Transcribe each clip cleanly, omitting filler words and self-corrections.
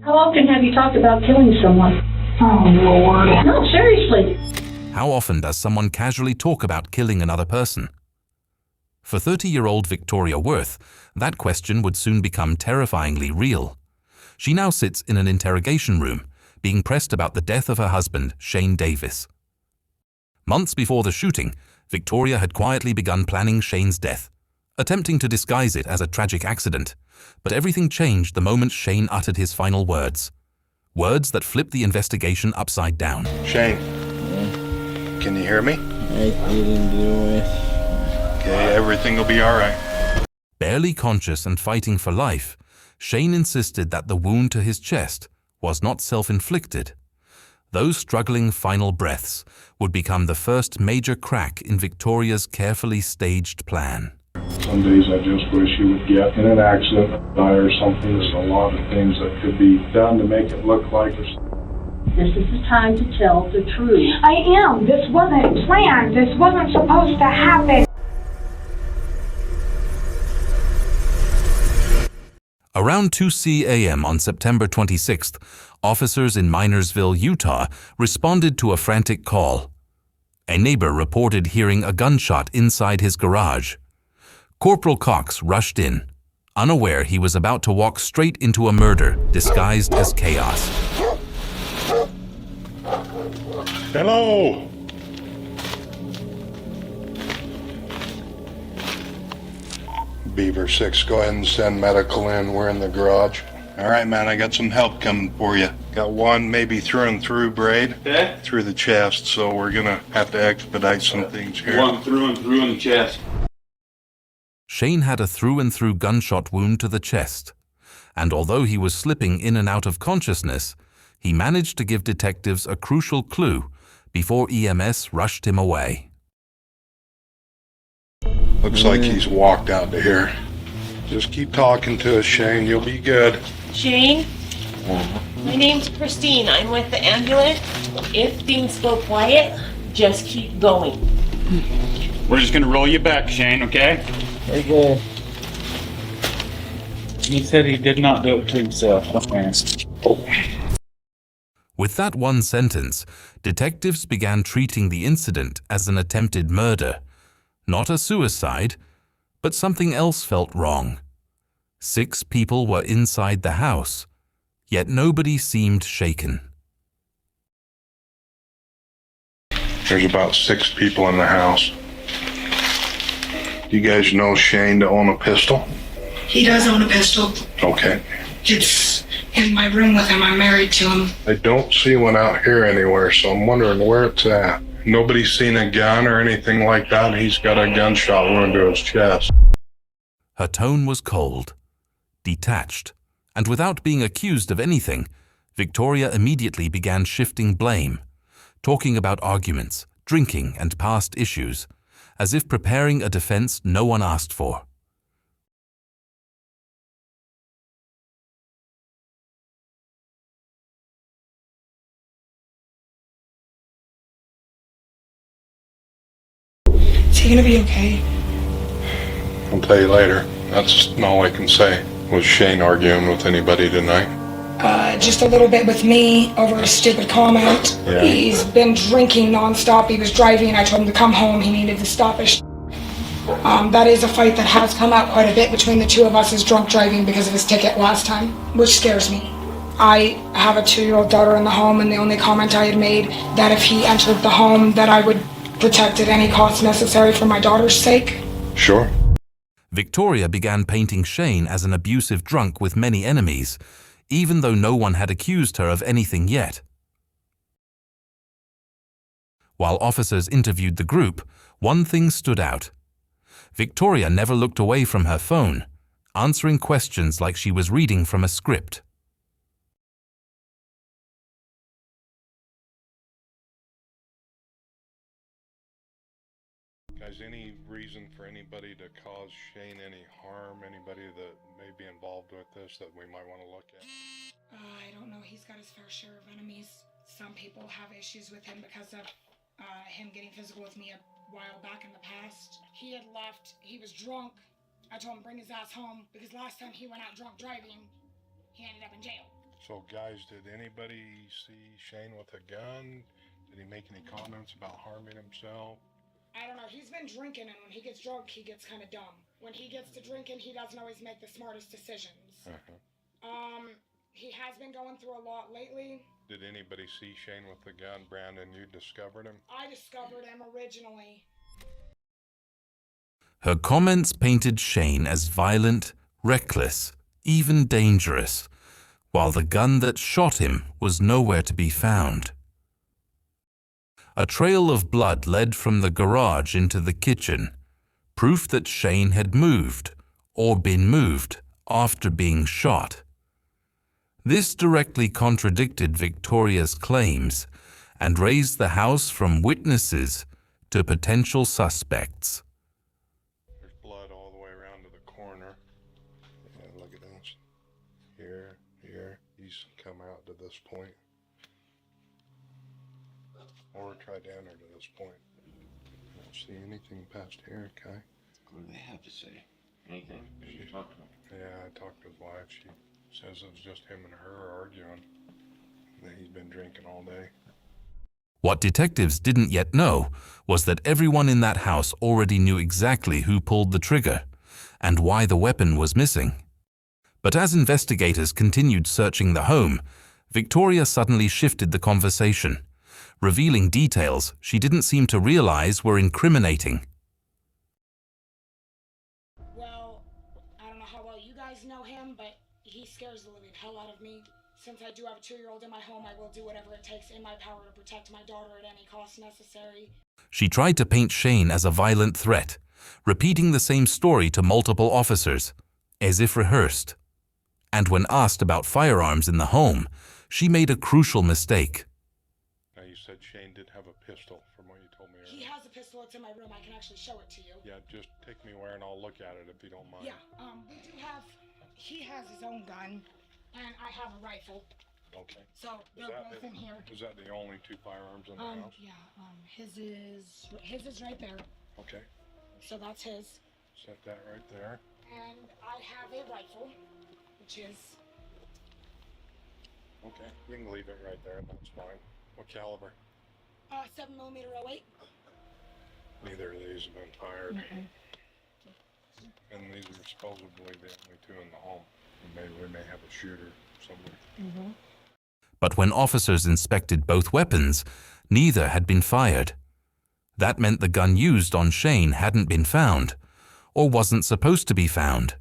How often have you talked about killing someone? Oh, Lord. No, seriously. How often does someone casually talk about killing another person? For 30-year-old Victoria Worth, that question would soon become terrifyingly real. She now sits in an interrogation room, being pressed about the death of her husband, Shane Davis. Months before the shooting, Victoria had quietly begun planning Shane's death, attempting to disguise it as a tragic accident. But everything changed the moment Shane uttered his final words. Words that flipped the investigation upside down. Shane, can you hear me? I didn't do it. Okay, everything will be all right. Barely conscious and fighting for life, Shane insisted that the wound to his chest was not self-inflicted. Those struggling final breaths would become the first major crack in Victoria's carefully staged plan. Some days I just wish you would get in an accident, die or something. There's a lot of things that could be done to make it look like this. This is the time to tell the truth. I am. This wasn't planned. This wasn't supposed to happen. Around 2 a.m. on September 26th, officers in Minersville, Utah, responded to a frantic call. A neighbor reported hearing a gunshot inside his garage. Corporal Cox rushed in, unaware he was about to walk straight into a murder disguised as chaos. Hello! Beaver 6, go ahead and send medical in. We're in the garage. All right, man, I got some help coming for you. Got one maybe through and through braid through the chest, so we're gonna have to expedite some things here. One through and through in the chest. Shane had a through-and-through gunshot wound to the chest, and although he was slipping in and out of consciousness, he managed to give detectives a crucial clue before EMS rushed him away. Looks like he's walked out to here. Just keep talking to us, Shane. You'll be good. Shane, my name's Christine. I'm with the ambulance. If things go quiet, just keep going. We're just gonna roll you back, Shane, okay? Okay. He said he did not do it to himself. Okay. With that one sentence, detectives began treating the incident as an attempted murder. Not a suicide, but something else felt wrong. 6 people were inside the house, yet nobody seemed shaken. There's about 6 people in the house. You guys know Shane to own a pistol? He does own a pistol. Okay. It's in my room with him. I'm married to him. I don't see one out here anywhere, so I'm wondering where it's at. Nobody's seen a gun or anything like that. He's got a gunshot wound to his chest. Her tone was cold, detached, and without being accused of anything, Victoria immediately began shifting blame, talking about arguments, drinking, and past issues, as if preparing a defense no one asked for. Is he gonna be okay? I'll tell you later. That's all I can say. Was Shane arguing with anybody tonight? Just a little bit with me over a stupid comment. Yeah. He's been drinking nonstop. He was driving. I told him to come home. He needed to stop his. That is a fight that has come out quite a bit between the two of us, is drunk driving because of his ticket last time, which scares me. I have a 2-year-old daughter in the home, and the only comment I had made that if he entered the home that I would protect at any cost necessary for my daughter's sake. Sure. Victoria began painting Shane as an abusive drunk with many enemies, even though no one had accused her of anything yet. While officers interviewed the group, one thing stood out. Victoria never looked away from her phone, answering questions like she was reading from a script. Guys, any reason for anybody to cause Shane any harm? Anybody that may be involved with this that we might want to look at? I don't know. He's got his fair share of enemies. Some people have issues with him because of him getting physical with me a while back in the past. He had left. He was drunk. I told him bring his ass home because last time he went out drunk driving, he ended up in jail. So guys, did anybody see Shane with a gun? Did he make any comments about harming himself? I don't know. He's been drinking, and when he gets drunk, he gets kind of dumb. When he gets to drinking, he doesn't always make the smartest decisions. He has been going through a lot lately. Did anybody see Shane with the gun? Brandon, you discovered him? I discovered him originally. Her comments painted Shane as violent, reckless, even dangerous, while the gun that shot him was nowhere to be found. A trail of blood led from the garage into the kitchen, proof that Shane had moved, or been moved, after being shot. This directly contradicted Victoria's claims and raised the house from witnesses to potential suspects. There's blood all the way around to the corner. Yeah, look at this. Here, he's come out to this point. Or try down there to this point. I don't see anything past here, Kai. What do they have to say? Anything? Did you talk to him? Yeah, I talked to his wife. She says it was just him and her arguing. That he's been drinking all day. What detectives didn't yet know was that everyone in that house already knew exactly who pulled the trigger and why the weapon was missing. But as investigators continued searching the home, Victoria suddenly shifted the conversation, revealing details she didn't seem to realize were incriminating. Well, I don't know how well you guys know him, but he scares the living hell out of me. Since I do have a 2-year-old in my home, I will do whatever it takes in my power to protect my daughter at any cost necessary. She tried to paint Shane as a violent threat, repeating the same story to multiple officers, as if rehearsed. And when asked about firearms in the home, she made a crucial mistake. Now you said Shane did have a pistol from what you told me earlier. He has a pistol. It's in my room. I can actually show it to you. Yeah, just take me where and I'll look at it if you don't mind. Yeah, we do have... He has his own gun, and I have a rifle. Okay. So they're both in here. Is that the only 2 firearms in the house? Yeah, his is right there. Okay. So that's his. Set that right there. And I have a rifle, which is... Okay. You can leave it right there. That's fine. What caliber? 7mm 08. Neither of these have been fired. And these are supposedly the only 2 in the home. Maybe we may have a shooter somewhere. But when officers inspected both weapons, neither had been fired. That meant the gun used on Shane hadn't been found, or wasn't supposed to be found.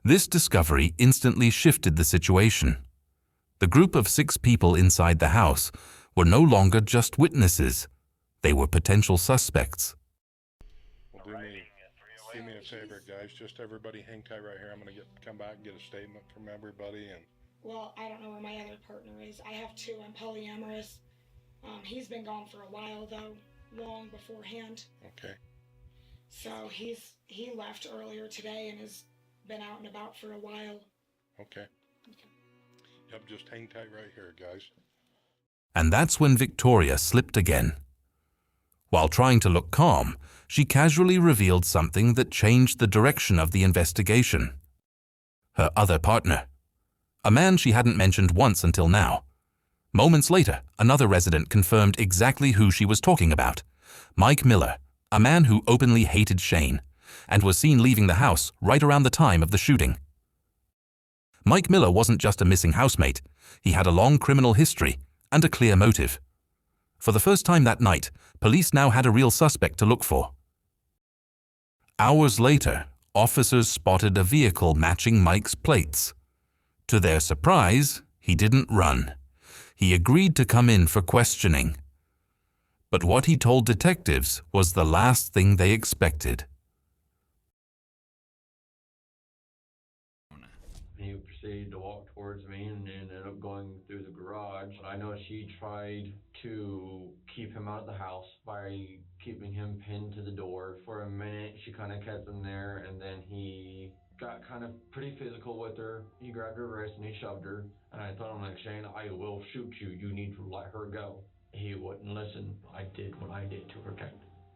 This discovery instantly shifted the situation. The group of 6 people inside the house were no longer just witnesses. They were potential suspects. Well, do me a favor, guys. Just everybody hang tight right here. I'm going to come back and get a statement from everybody. And Well, I don't know where my other partner is. I have 2. I'm polyamorous. He's been gone for a while, though, long beforehand. Okay. So he left earlier today and has been out and about for a while. Okay. Yep, just hang tight right here, guys. And that's when Victoria slipped again. While trying to look calm, she casually revealed something that changed the direction of the investigation. Her other partner. A man she hadn't mentioned once until now. Moments later, another resident confirmed exactly who she was talking about. Mike Miller, a man who openly hated Shane, and was seen leaving the house right around the time of the shooting. Mike Miller wasn't just a missing housemate. He had a long criminal history and a clear motive. For the first time that night, police now had a real suspect to look for. Hours later, officers spotted a vehicle matching Mike's plates. To their surprise, he didn't run. He agreed to come in for questioning. But what he told detectives was the last thing they expected. He proceeded to walk towards me and ended up going through the garage. I know she tried to keep him out of the house by keeping him pinned to the door. For a minute, she kind of kept him there, and then he got kind of pretty physical with her. He grabbed her wrist and he shoved her. And I told him, like, Shane, I will shoot you. You need to let her go. He wouldn't listen. I did what I did to protect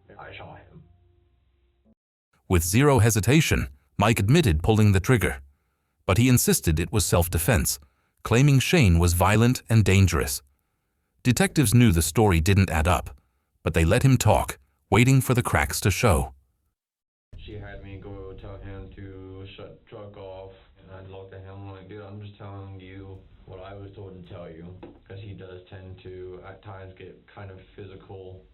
him. I shot him. With zero hesitation, Mike admitted pulling the trigger. But he insisted it was self-defense, claiming Shane was violent and dangerous. Detectives knew the story didn't add up, but they let him talk, waiting for the cracks to show. She had me go tell him to shut the truck off, and I looked at him like, dude, I'm just telling you what I was told to tell you, because he does tend to at times get kind of physical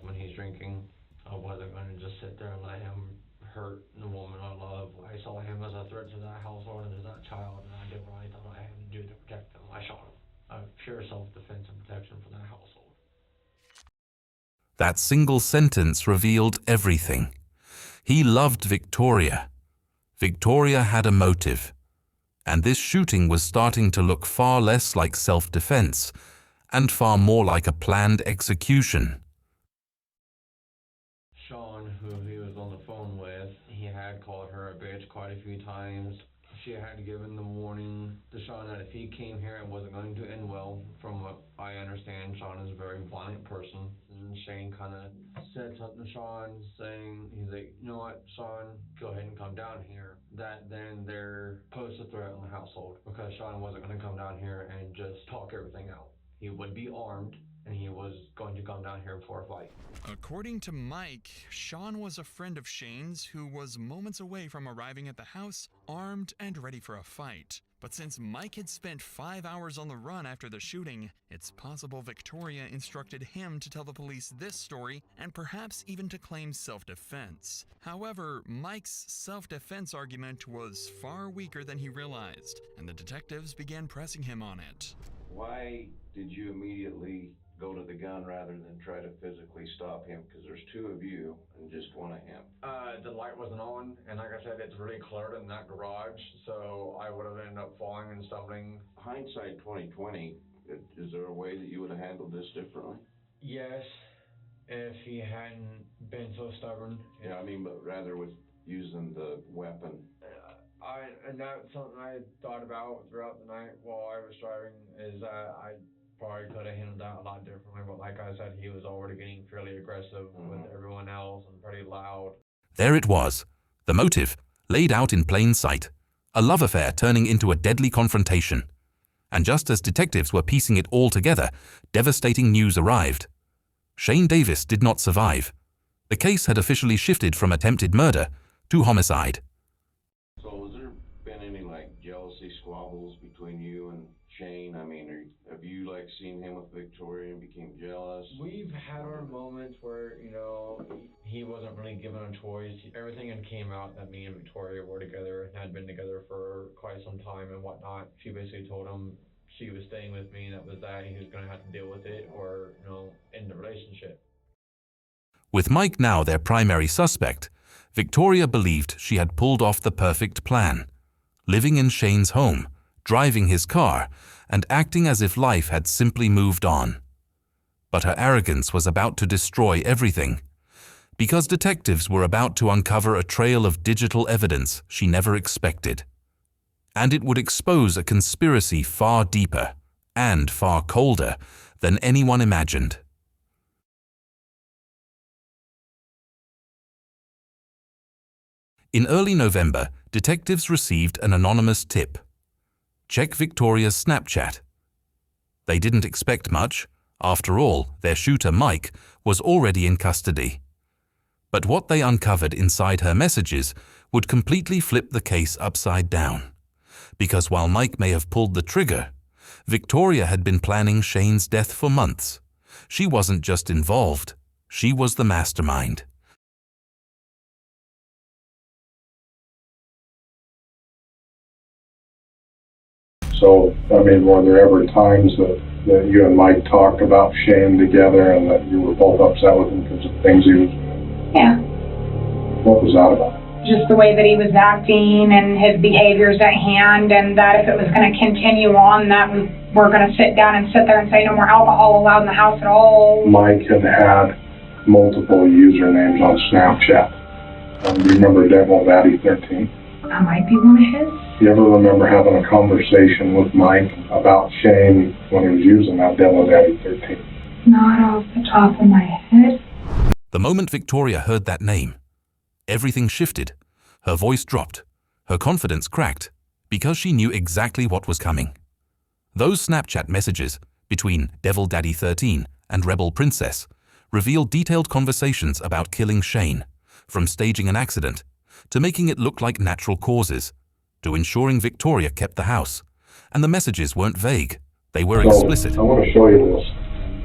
when he's drinking. I wasn't going to just sit there and let him hurt the woman I love. I saw him as a threat to that household and to that child, and I did what I thought I had to do to protect them. I shot him. Pure self-defense and protection for that household. That single sentence revealed everything. He loved Victoria. Victoria had a motive. And this shooting was starting to look far less like self-defense and far more like a planned execution. Sean, who he was on the phone with, he had called her a bitch quite a few times. She had given the warning to Sean that if he came here, it wasn't going to end well. From what I understand, Sean is a very violent person. And Shane kind of said something to Sean, saying, he's like, you know what, Sean, go ahead and come down here. That then there posed a threat on the household, because Sean wasn't going to come down here and just talk everything out. He would be armed, and he was going to come down here for a fight. According to Mike, Sean was a friend of Shane's who was moments away from arriving at the house, armed and ready for a fight. But since Mike had spent 5 hours on the run after the shooting, it's possible Victoria instructed him to tell the police this story and perhaps even to claim self-defense. However, Mike's self-defense argument was far weaker than he realized, and the detectives began pressing him on it. Why did you immediately go to the gun rather than try to physically stop him? Because there's two of you and just one of him. The light wasn't on, and like I said, it's really cluttered in that garage, so I would have ended up falling and stumbling. Hindsight 2020, is there a way that you would have handled this differently? Yes, if he hadn't been so stubborn. Yeah, I mean, but rather with using the weapon. And that's something I thought about throughout the night while I was driving, is that I probably could have handled that a lot differently, but like I said, he was already getting fairly aggressive with everyone else and pretty loud. There it was, the motive, laid out in plain sight, a love affair turning into a deadly confrontation. And just as detectives were piecing it all together, devastating news arrived. Shane Davis did not survive. The case had officially shifted from attempted murder to homicide. So has there been any jealousy squabbles between you and Shane? I mean, have you seen him with Victoria and became jealous? We've had our moments where, he wasn't really given a choice. Everything had came out that me and Victoria were together and had been together for quite some time and whatnot. She basically told him she was staying with me, and that was that. He was going to have to deal with it or, end the relationship. With Mike now their primary suspect, Victoria believed she had pulled off the perfect plan, living in Shane's home, driving his car, and acting as if life had simply moved on. But her arrogance was about to destroy everything, because detectives were about to uncover a trail of digital evidence she never expected. And it would expose a conspiracy far deeper and far colder than anyone imagined. In early November, detectives received an anonymous tip. Check Victoria's Snapchat. They didn't expect much. After all, their shooter, Mike, was already in custody. But what they uncovered inside her messages would completely flip the case upside down. Because while Mike may have pulled the trigger, Victoria had been planning Shane's death for months. She wasn't just involved, she was the mastermind. So, I mean, were there ever times that you and Mike talked about Shane together and that you were both upset with him because of things he was doing? Yeah. What was that about? Just the way that he was acting and his behaviors at hand, and that if it was going to continue on, that we were going to sit down and sit there and say no more alcohol allowed in the house at all. Mike had multiple usernames on Snapchat. Do you remember Devil Daddy 13? That might be one of his. You ever remember having a conversation with Mike about Shane when he was using that Devil Daddy 13? Not off the top of my head. The moment Victoria heard that name, everything shifted. Her voice dropped. Her confidence cracked, because she knew exactly what was coming. Those Snapchat messages between Devil Daddy 13 and Rebel Princess reveal detailed conversations about killing Shane, from staging an accident to making it look like natural causes, to ensuring Victoria kept the house. And the messages weren't vague, they were explicit. I want to show you this,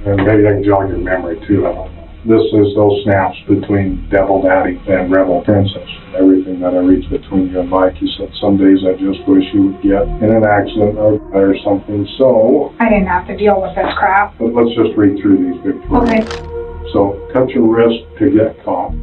and maybe I can jog your memory too. I don't know. This is those snaps between Devil Daddy and Rebel Princess. Everything that I reached between you and Mike, he said, some days I just wish you would get in an accident or something. So I didn't have to deal with this crap. but let's just read through these, Victoria. Okay. So cut your wrist to get caught.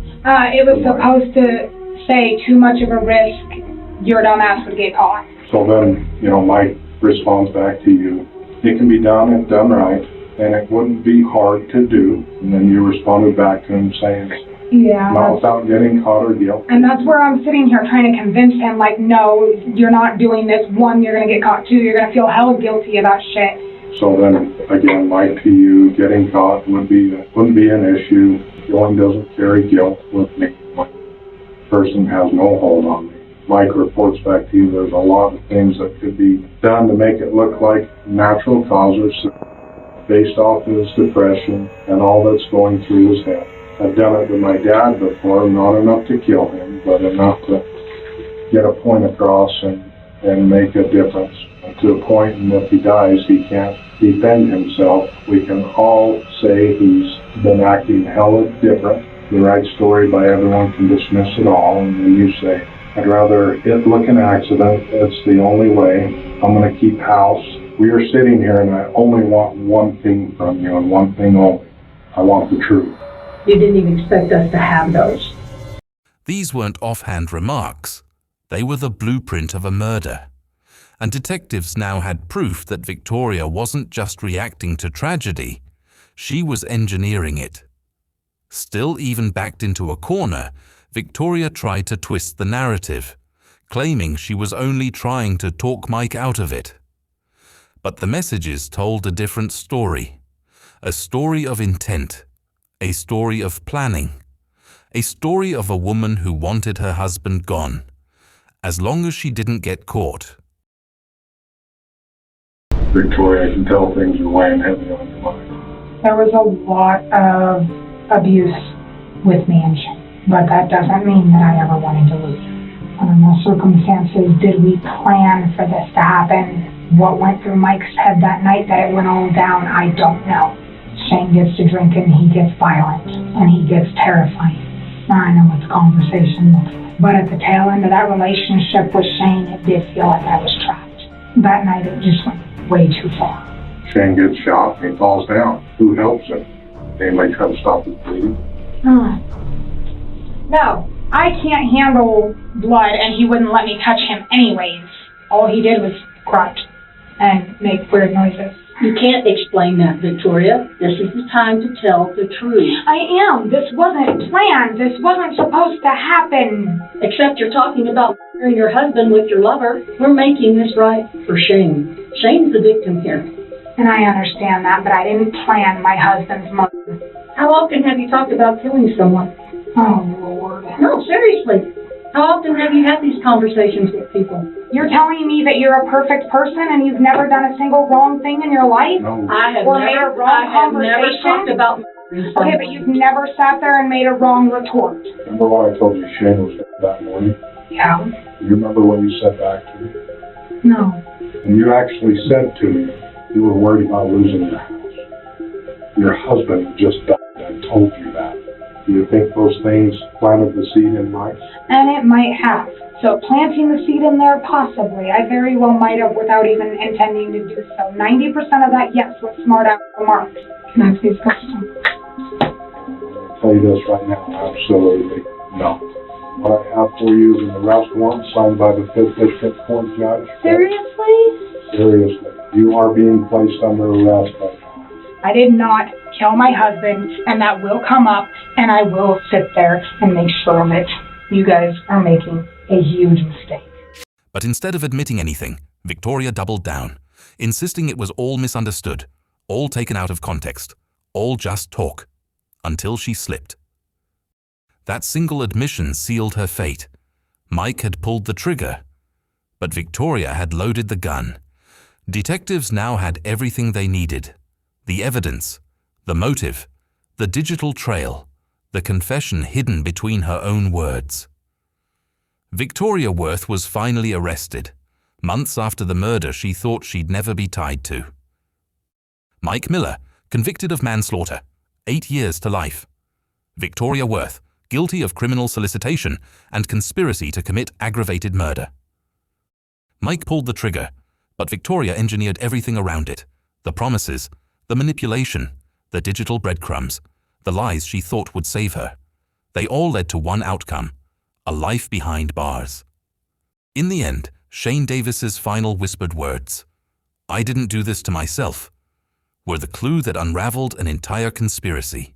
It was supposed to say too much of a risk, your dumbass would get caught. So then, Mike responds back to you. It can be done if done right, and it wouldn't be hard to do. And then you responded back to him saying, Yeah. not without getting caught or guilt. And that's where I'm sitting here trying to convince him, like, no, you're not doing this. One, you're going to get caught. Two, you're going to feel hella guilty about shit. So then, again, Mike to you, getting caught wouldn't be an issue. Going doesn't carry guilt with me. My person has no hold on me. Mike reports back to you there's a lot of things that could be done to make it look like natural causes based off his depression and all that's going through his head. I've done it with my dad before, not enough to kill him, but enough to get a point across and make a difference. To a point, and if he dies, he can't defend himself. We can all say he's been acting hella different. The right story by everyone can dismiss it all, and then you say, I'd rather it look an accident. It's the only way. I'm going to keep house. We are sitting here, and I only want one thing from you, and one thing only. I want the truth. You didn't even expect us to have those. These weren't offhand remarks. They were the blueprint of a murder. And detectives now had proof that Victoria wasn't just reacting to tragedy, she was engineering it. Still even backed into a corner, Victoria tried to twist the narrative, claiming she was only trying to talk Mike out of it. But the messages told a different story. A story of intent, a story of planning, a story of a woman who wanted her husband gone, as long as she didn't get caught. Victoria, I can tell things are weighing heavy on your mind. There was a lot of abuse with me and Shane, but that doesn't mean that I ever wanted to lose him. Under no circumstances did we plan for this to happen. What went through Mike's head that night that it went all down, I don't know. Shane gets to drinking, he gets violent, and he gets terrifying. I know what the conversation looks like, but at the tail end of that relationship with Shane, it did feel like I was trapped. That night it just went way too far. Shane gets shot and he falls down. Who helps him? Anybody try to stop his bleeding? No, I can't handle blood, and he wouldn't let me touch him anyways. All he did was grunt and make weird noises. You can't explain that, Victoria. This is the time to tell the truth. I am. This wasn't planned. This wasn't supposed to happen. Except you're talking about murdering your husband with your lover. We're making this right for Shane. Shane's the victim here. And I understand that, but I didn't plan my husband's murder. How often have you talked about killing someone? Oh, Lord. No, seriously. How often have you had these conversations with people? You're telling me that you're a perfect person and you've never done a single wrong thing in your life? No. I have Or made a wrong never talked conversation? about murdering someone. Okay, but you've never sat there and made a wrong retort. Remember what I told you Shane was dead that morning? Yeah. You remember what you said back to me? No. And you actually said to me you were worried about losing your house. Your husband just died and told you that. Do you think those things planted the seed in Mike? And it might have. So planting the seed in there, possibly. I very well might have without even intending to do so. 90% of that, yes, was smart out remarks. Can I please question? I'll tell you this right now, absolutely no. What I have for you is an arrest warrant signed by the 5th District Court Judge. Seriously? Seriously. You are being placed under arrest right now. I did not kill my husband, and that will come up, and I will sit there and make sure of it. You guys are making a huge mistake. But instead of admitting anything, Victoria doubled down, insisting it was all misunderstood, all taken out of context, all just talk, until she slipped. That single admission sealed her fate. Mike had pulled the trigger, but Victoria had loaded the gun. Detectives now had everything they needed: the evidence, the motive, the digital trail, the confession hidden between her own words. Victoria Worth was finally arrested, months after the murder she thought she'd never be tied to. Mike Miller, convicted of manslaughter, 8 years to life. Victoria Worth, guilty of criminal solicitation and conspiracy to commit aggravated murder. Mike pulled the trigger, but Victoria engineered everything around it: the promises, the manipulation, the digital breadcrumbs, the lies she thought would save her. They all led to one outcome: a life behind bars. In the end, Shane Davis's final whispered words, "I didn't do this to myself," were the clue that unraveled an entire conspiracy.